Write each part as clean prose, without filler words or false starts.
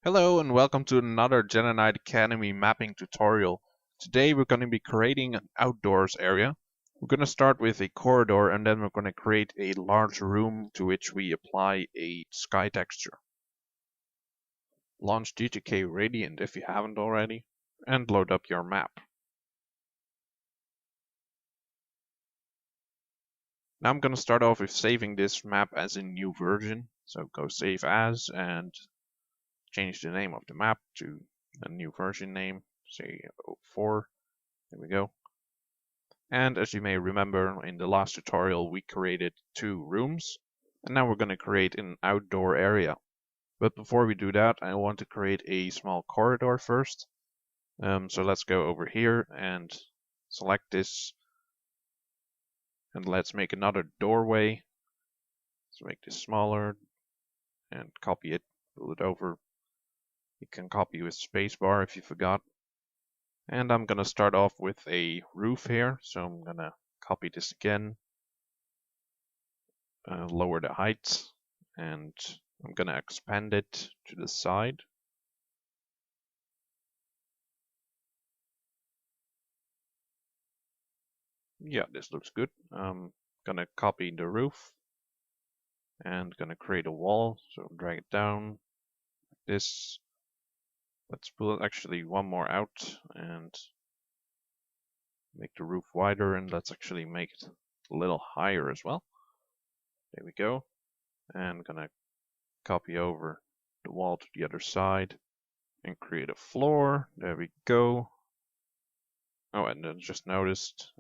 Hello and welcome to another Knight Academy mapping tutorial. Today we're going to be creating an outdoors area. We're going to start with a corridor and then we're going to create a large room to which we apply a sky texture. Launch JKA Radiant if you haven't already and load up your map. Now I'm going to start off with saving this map as a new version. So go save as and change the name of the map to a new version name, say 04. There we go. And as you may remember, in the last tutorial we created 2 rooms, and now we're going to create an outdoor area. But before we do that, I want to create a small corridor first. So let's go over here and select this, and let's make another doorway. Let's make this smaller and copy it, pull it over. You can copy with spacebar if you forgot. And I'm going to start off with a roof here, so I'm going to copy this again, lower the height, and I'm going to expand it to the side. Yeah, this looks good. I'm going to copy the roof and going to create a wall, so drag it down like this. Let's pull actually one more out and make the roof wider, and let's actually make it a little higher as well. There we go. And I'm going to copy over the wall to the other side and create a floor. There we go. Oh, and then just noticed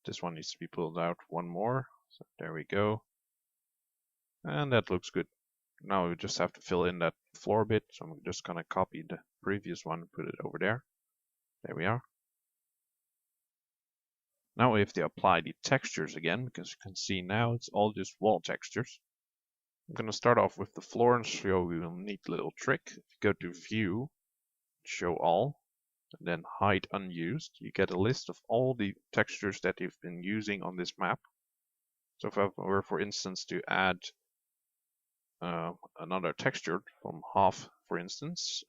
this one needs to be pulled out one more. So there we go. And that looks good. Now we just have to fill in that floor bit. So I'm just gonna copy the previous one and put it over there. There we are. Now we have to apply the textures again, because you can see now it's all just wall textures. I'm gonna start off with the floor and show you a neat little trick. If you go to View, Show All, and then Hide Unused, you get a list of all the textures that you've been using on this map. So if I were, for instance, to add another texture from half, for instance,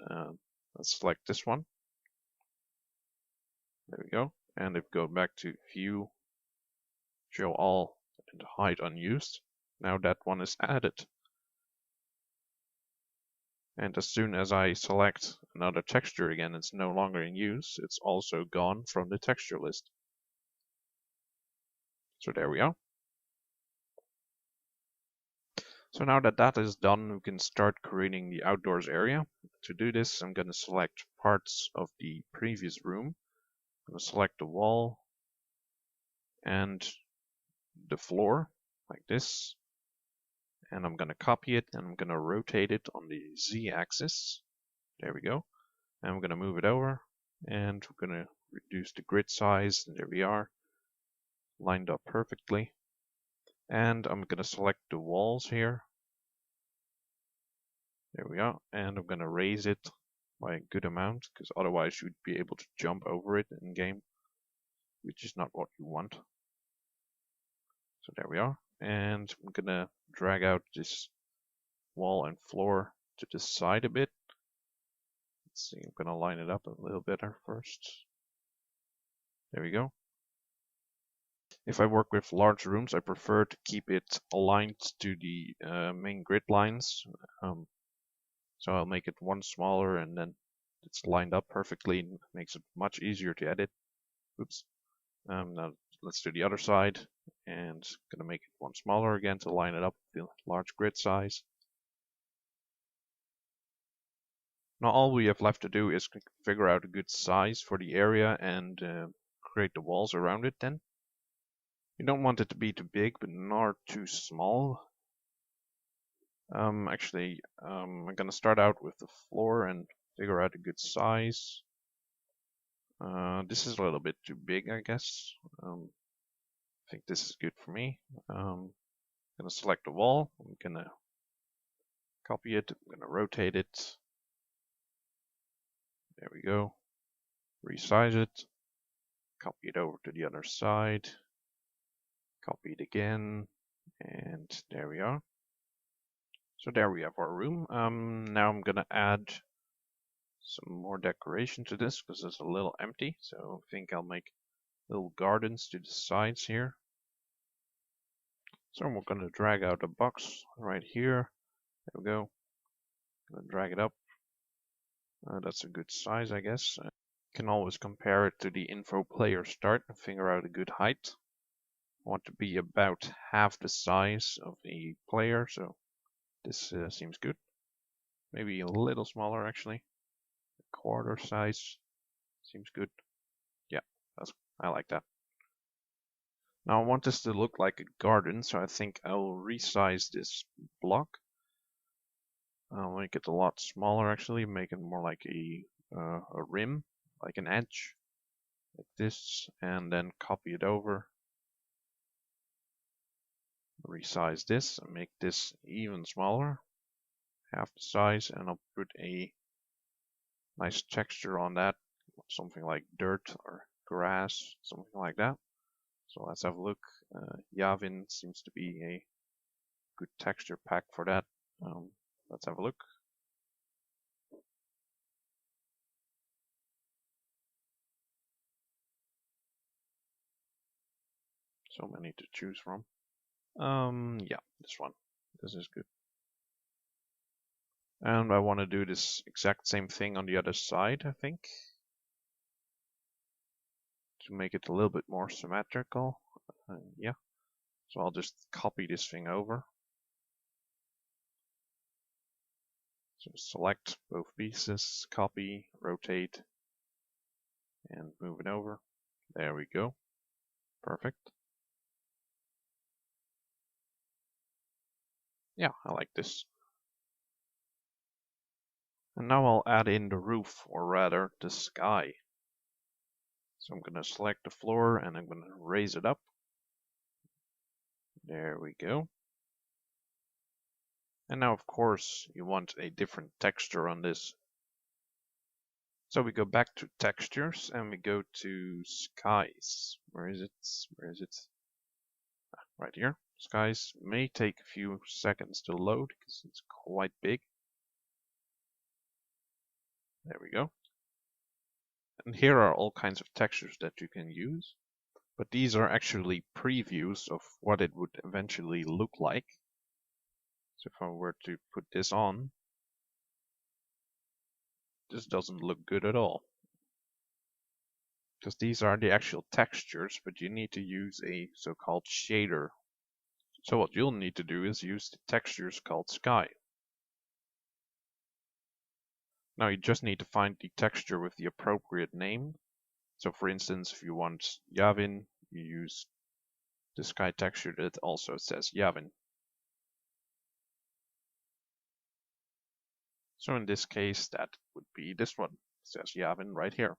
let's select this one. There we go. And if we go back to View, Show All, and Hide Unused, now that one is added. And as soon as I select another texture again, it's no longer in use, it's also gone from the texture list. So there we are. So now that that is done, we can start creating the outdoors area. To do this, I'm going to select parts of the previous room. I'm going to select the wall and the floor, like this. And I'm going to copy it and I'm going to rotate it on the Z-axis. There we go. And I'm going to move it over and we're going to reduce the grid size. And there we are, lined up perfectly. And I'm going to select the walls here. There we are. And I'm going to raise it by a good amount, because otherwise you'd be able to jump over it in game, which is not what you want. So there we are. And I'm going to drag out this wall and floor to the side a bit. Let's see, I'm going to line it up a little better first. There we go. If I work with large rooms, I prefer to keep it aligned to the main grid lines. So I'll make it one smaller and then it's lined up perfectly and makes it much easier to edit. Oops. Now let's do the other side, and gonna make it one smaller again to line it up with the large grid size. Now all we have left to do is figure out a good size for the area and create the walls around it then. You don't want it to be too big, but nor too small. I'm gonna start out with the floor and figure out a good size. This is a little bit too big, I guess. I think this is good for me. I'm gonna select the wall. I'm gonna copy it. I'm gonna rotate it. There we go. Resize it. Copy it over to the other side. Copy it again. And there we are. So there we have our room. Now I'm gonna add some more decoration to this because it's a little empty. So I think I'll make little gardens to the sides here. So we're going to drag out a box right here. There we go. Gonna drag it up. That's a good size, I guess. Can always compare it to the info player start and figure out a good height. I want to be about half the size of the player, so this seems good. Maybe a little smaller actually. A quarter size seems good. Yeah, I like that. Now I want this to look like a garden, so I think I'll resize this block. I'll make it a lot smaller actually, make it more like a rim, like an edge, like this, and then copy it over. Resize this and make this even smaller, half the size, and I'll put a nice texture on that, something like dirt or grass, something like that. So let's have a look. Yavin seems to be a good texture pack for that. Let's have a look. So many to choose from. Yeah, this one. This is good. And I want to do this exact same thing on the other side, I think, to make it a little bit more symmetrical. Yeah, so I'll just copy this thing over. So select both pieces, copy, rotate, and move it over. There we go. Perfect. Yeah, I like this. And now I'll add in the roof, or rather the sky. So I'm going to select the floor and I'm going to raise it up. There we go. And now of course you want a different texture on this. So we go back to textures and we go to skies. Where is it? Where is it? Right here. Skies may take a few seconds to load because it's quite big. There we go. And here are all kinds of textures that you can use. But these are actually previews of what it would eventually look like. So if I were to put this on, this doesn't look good at all. Because these are the actual textures, but you need to use a so-called shader. So what you'll need to do is use the textures called sky. Now you just need to find the texture with the appropriate name. So for instance, if you want Yavin, you use the sky texture that also says Yavin. So in this case, that would be this one. It says Yavin right here.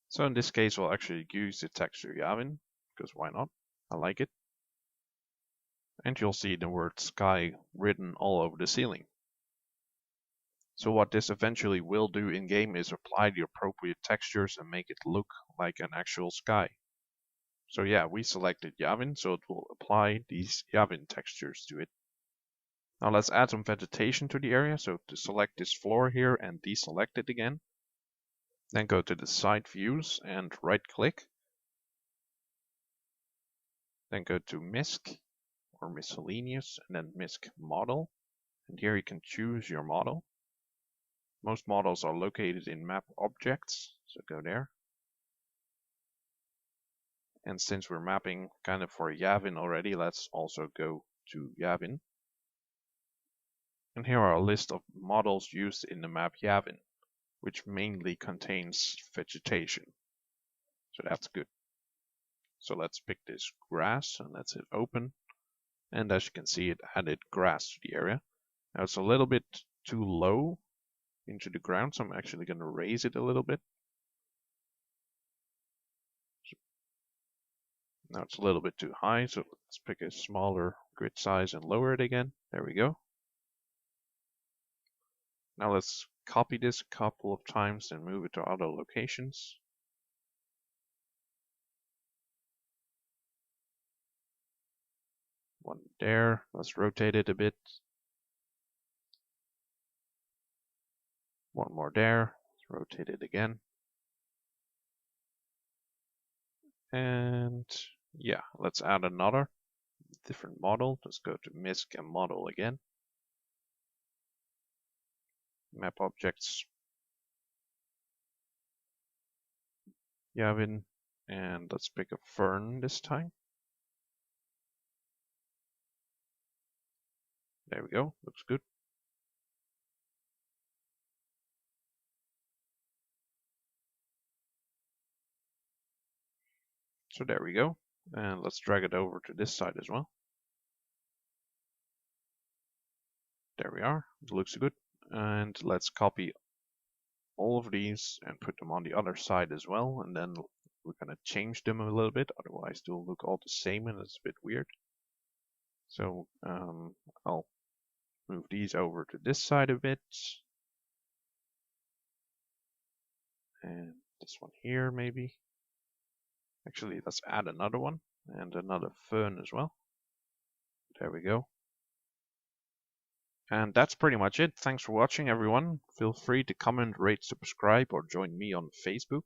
So in this case, we'll actually use the texture Yavin, because why not? I like it. And you'll see the word sky written all over the ceiling. So what this eventually will do in game is apply the appropriate textures and make it look like an actual sky. So yeah, we selected Yavin, so it will apply these Yavin textures to it. Now let's add some vegetation to the area. So to select this floor here and deselect it again. Then go to the side views and right click. Then go to MISC or miscellaneous and then MISC model. And here you can choose your model. Most models are located in map objects, so go there. And since we're mapping kind of for Yavin already, let's also go to Yavin. And here are a list of models used in the map Yavin, which mainly contains vegetation. So that's good. So let's pick this grass and let's hit open. And as you can see, it added grass to the area. Now it's a little bit too low into the ground, so I'm actually going to raise it a little bit. Now it's a little bit too high, so let's pick a smaller grid size and lower it again. There we go. Now let's copy this a couple of times and move it to other locations. One there. Let's rotate it a bit. One more there. Let's rotate it again. And yeah, let's add another different model. Let's go to MISC and model again. Map objects. Yavin. And let's pick a fern this time. There we go, looks good. So there we go. And let's drag it over to this side as well. There we are, it looks good. And let's copy all of these and put them on the other side as well. And then we're gonna change them a little bit, otherwise they'll look all the same and it's a bit weird. So I'll move these over to this side a bit. And this one here maybe. Actually, let's add another one and another fern as well. There we go. And that's pretty much it. Thanks for watching, everyone. Feel free to comment, rate, subscribe, or join me on Facebook.